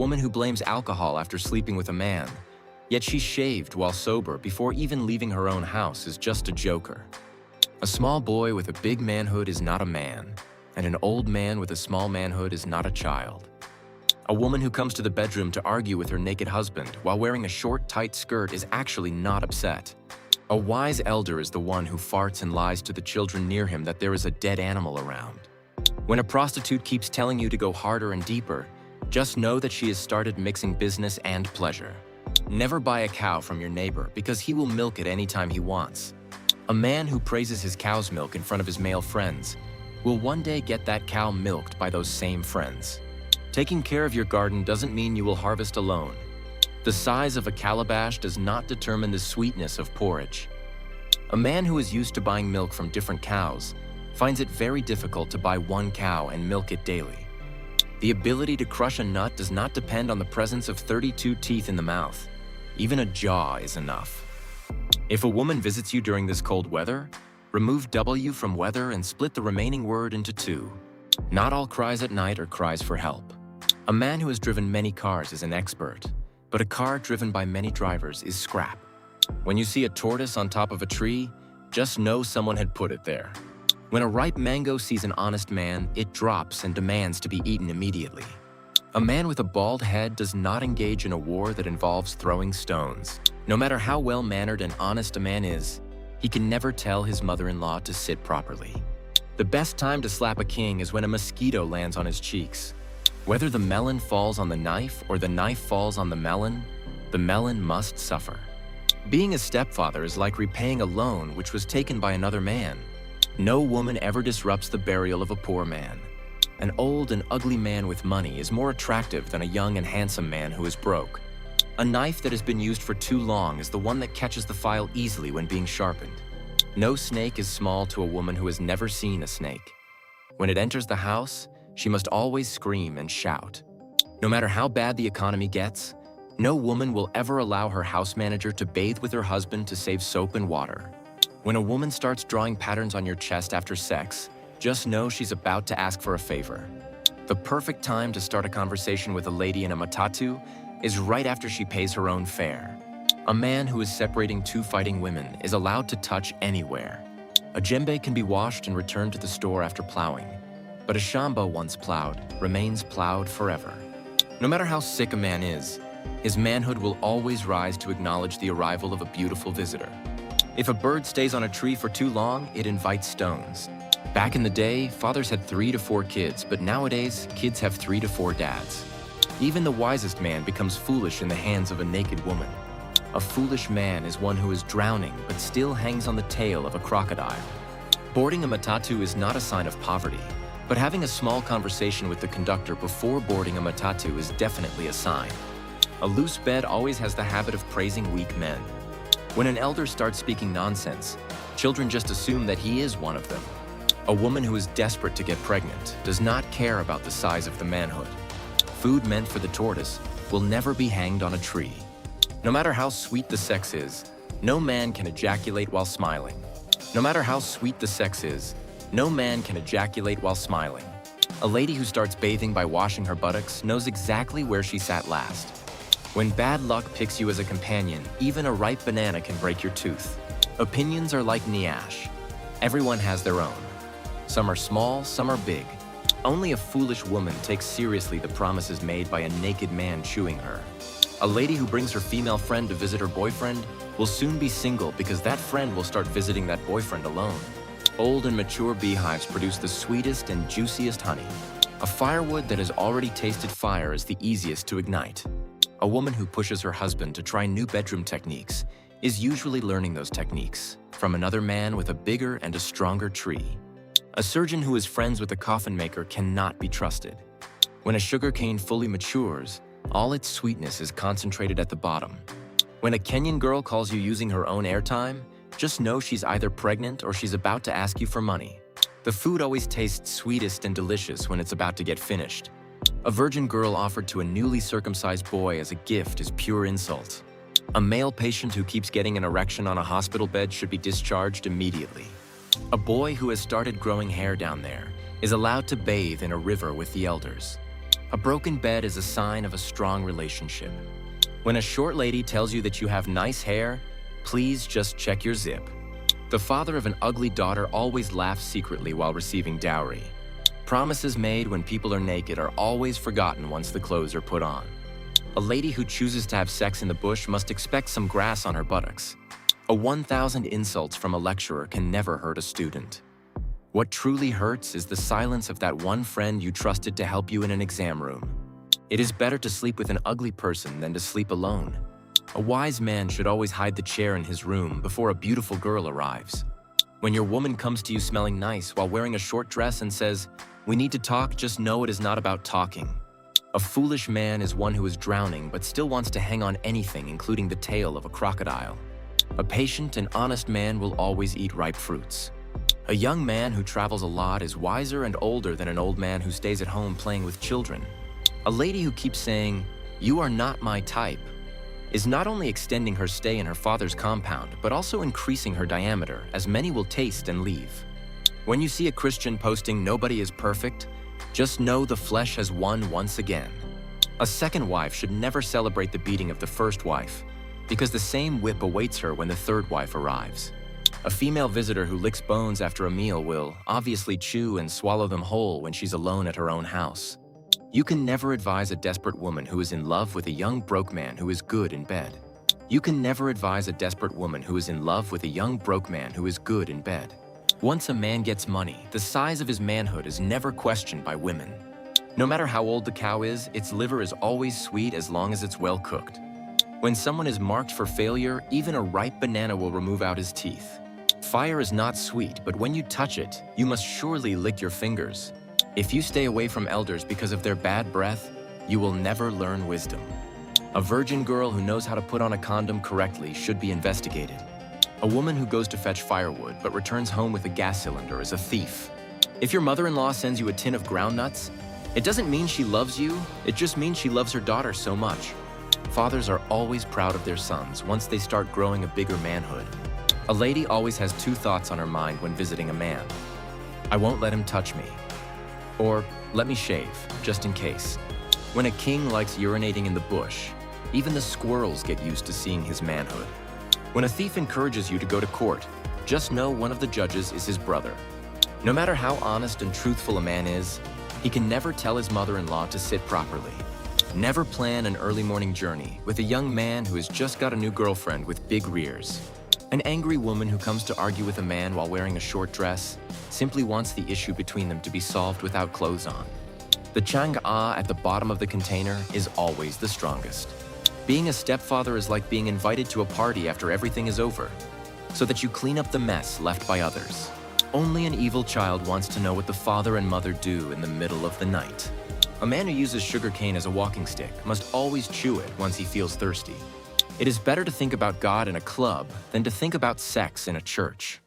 woman who blames alcohol after sleeping with a man, yet she shaved while sober before even leaving her own house is just a joker. A small boy with a big manhood is not a man, and an old man with a small manhood is not a child. A woman who comes to the bedroom to argue with her naked husband while wearing a short, tight skirt is actually not upset. A wise elder is the one who farts and lies to the children near him that there is a dead animal around. When a prostitute keeps telling you to go harder and deeper, just know that she has started mixing business and pleasure. Never buy a cow from your neighbor because he will milk it anytime he wants. A man who praises his cow's milk in front of his male friends will one day get that cow milked by those same friends. Taking care of your garden doesn't mean you will harvest alone. The size of a calabash does not determine the sweetness of porridge. A man who is used to buying milk from different cows finds it very difficult to buy one cow and milk it daily. The ability to crush a nut does not depend on the presence of 32 teeth in the mouth. Even a jaw is enough. If a woman visits you during this cold weather, remove W from weather and split the remaining word into two. Not all cries at night are cries for help. A man who has driven many cars is an expert, but a car driven by many drivers is scrap. When you see a tortoise on top of a tree, just know someone had put it there. When a ripe mango sees an honest man, it drops and demands to be eaten immediately. A man with a bald head does not engage in a war that involves throwing stones. No matter how well-mannered and honest a man is, he can never tell his mother-in-law to sit properly. The best time to slap a king is when a mosquito lands on his cheeks. Whether the melon falls on the knife or the knife falls on the melon must suffer. Being a stepfather is like repaying a loan which was taken by another man. No woman ever disrupts the burial of a poor man. An old and ugly man with money is more attractive than a young and handsome man who is broke. A knife that has been used for too long is the one that catches the file easily when being sharpened. No snake is small to a woman who has never seen a snake. When it enters the house, she must always scream and shout. No matter how bad the economy gets, no woman will ever allow her house manager to bathe with her husband to save soap and water. When a woman starts drawing patterns on your chest after sex, just know she's about to ask for a favor. The perfect time to start a conversation with a lady in a matatu is right after she pays her own fare. A man who is separating two fighting women is allowed to touch anywhere. A djembe can be washed and returned to the store after plowing, but a shamba once plowed remains plowed forever. No matter how sick a man is, his manhood will always rise to acknowledge the arrival of a beautiful visitor. If a bird stays on a tree for too long, it invites stones. Back in the day, fathers had 3 to 4 kids, but nowadays, kids have 3 to 4 dads. Even the wisest man becomes foolish in the hands of a naked woman. A foolish man is one who is drowning but still hangs on the tail of a crocodile. Boarding a matatu is not a sign of poverty, but having a small conversation with the conductor before boarding a matatu is definitely a sign. A loose bed always has the habit of praising weak men. When an elder starts speaking nonsense, children just assume that he is one of them. A woman who is desperate to get pregnant does not care about the size of the manhood. Food meant for the tortoise will never be hanged on a tree. No matter how sweet the sex is, no man can ejaculate while smiling. No matter how sweet the sex is, no man can ejaculate while smiling. A lady who starts bathing by washing her buttocks knows exactly where she sat last. When bad luck picks you as a companion, even a ripe banana can break your tooth. Opinions are like Niash. Everyone has their own. Some are small, some are big. Only a foolish woman takes seriously the promises made by a naked man chewing her. A lady who brings her female friend to visit her boyfriend will soon be single because that friend will start visiting that boyfriend alone. Old and mature beehives produce the sweetest and juiciest honey. A firewood that has already tasted fire is the easiest to ignite. A woman who pushes her husband to try new bedroom techniques is usually learning those techniques from another man with a bigger and a stronger tree. A surgeon who is friends with a coffin maker cannot be trusted. When a sugarcane fully matures, all its sweetness is concentrated at the bottom. When a Kenyan girl calls you using her own airtime, just know she's either pregnant or she's about to ask you for money. The food always tastes sweetest and delicious when it's about to get finished. A virgin girl offered to a newly circumcised boy as a gift is pure insult. A male patient who keeps getting an erection on a hospital bed should be discharged immediately. A boy who has started growing hair down there is allowed to bathe in a river with the elders. A broken bed is a sign of a strong relationship. When a short lady tells you that you have nice hair, please just check your zip. The father of an ugly daughter always laughs secretly while receiving dowry. Promises made when people are naked are always forgotten once the clothes are put on. A lady who chooses to have sex in the bush must expect some grass on her buttocks. A 1,000 insults from a lecturer can never hurt a student. What truly hurts is the silence of that one friend you trusted to help you in an exam room. It is better to sleep with an ugly person than to sleep alone. A wise man should always hide the chair in his room before a beautiful girl arrives. When your woman comes to you smelling nice while wearing a short dress and says, "We need to talk," just know it is not about talking. A foolish man is one who is drowning but still wants to hang on anything, including the tail of a crocodile. A patient and honest man will always eat ripe fruits. A young man who travels a lot is wiser and older than an old man who stays at home playing with children. A lady who keeps saying, "You are not my type," is not only extending her stay in her father's compound, but also increasing her diameter, as many will taste and leave. When you see a Christian posting "Nobody is perfect," just know the flesh has won once again. A second wife should never celebrate the beating of the first wife, because the same whip awaits her when the third wife arrives. A female visitor who licks bones after a meal will obviously chew and swallow them whole when she's alone at her own house. You can never advise a desperate woman who is in love with a young broke man who is good in bed. You can never advise a desperate woman who is in love with a young broke man who is good in bed. Once a man gets money, the size of his manhood is never questioned by women. No matter how old the cow is, its liver is always sweet as long as it's well cooked. When someone is marked for failure, even a ripe banana will remove out his teeth. Fire is not sweet, but when you touch it, you must surely lick your fingers. If you stay away from elders because of their bad breath, you will never learn wisdom. A virgin girl who knows how to put on a condom correctly should be investigated. A woman who goes to fetch firewood but returns home with a gas cylinder is a thief. If your mother-in-law sends you a tin of ground nuts, it doesn't mean she loves you, it just means she loves her daughter so much. Fathers are always proud of their sons once they start growing a bigger manhood. A lady always has two thoughts on her mind when visiting a man. I won't let him touch me. Or, let me shave, just in case. When a king likes urinating in the bush, even the squirrels get used to seeing his manhood. When a thief encourages you to go to court, just know one of the judges is his brother. No matter how honest and truthful a man is, he can never tell his mother-in-law to sit properly. Never plan an early morning journey with a young man who has just got a new girlfriend with big rears. An angry woman who comes to argue with a man while wearing a short dress simply wants the issue between them to be solved without clothes on. The chang'aa at the bottom of the container is always the strongest. Being a stepfather is like being invited to a party after everything is over, so that you clean up the mess left by others. Only an evil child wants to know what the father and mother do in the middle of the night. A man who uses sugarcane as a walking stick must always chew it once he feels thirsty. It is better to think about God in a club than to think about sex in a church.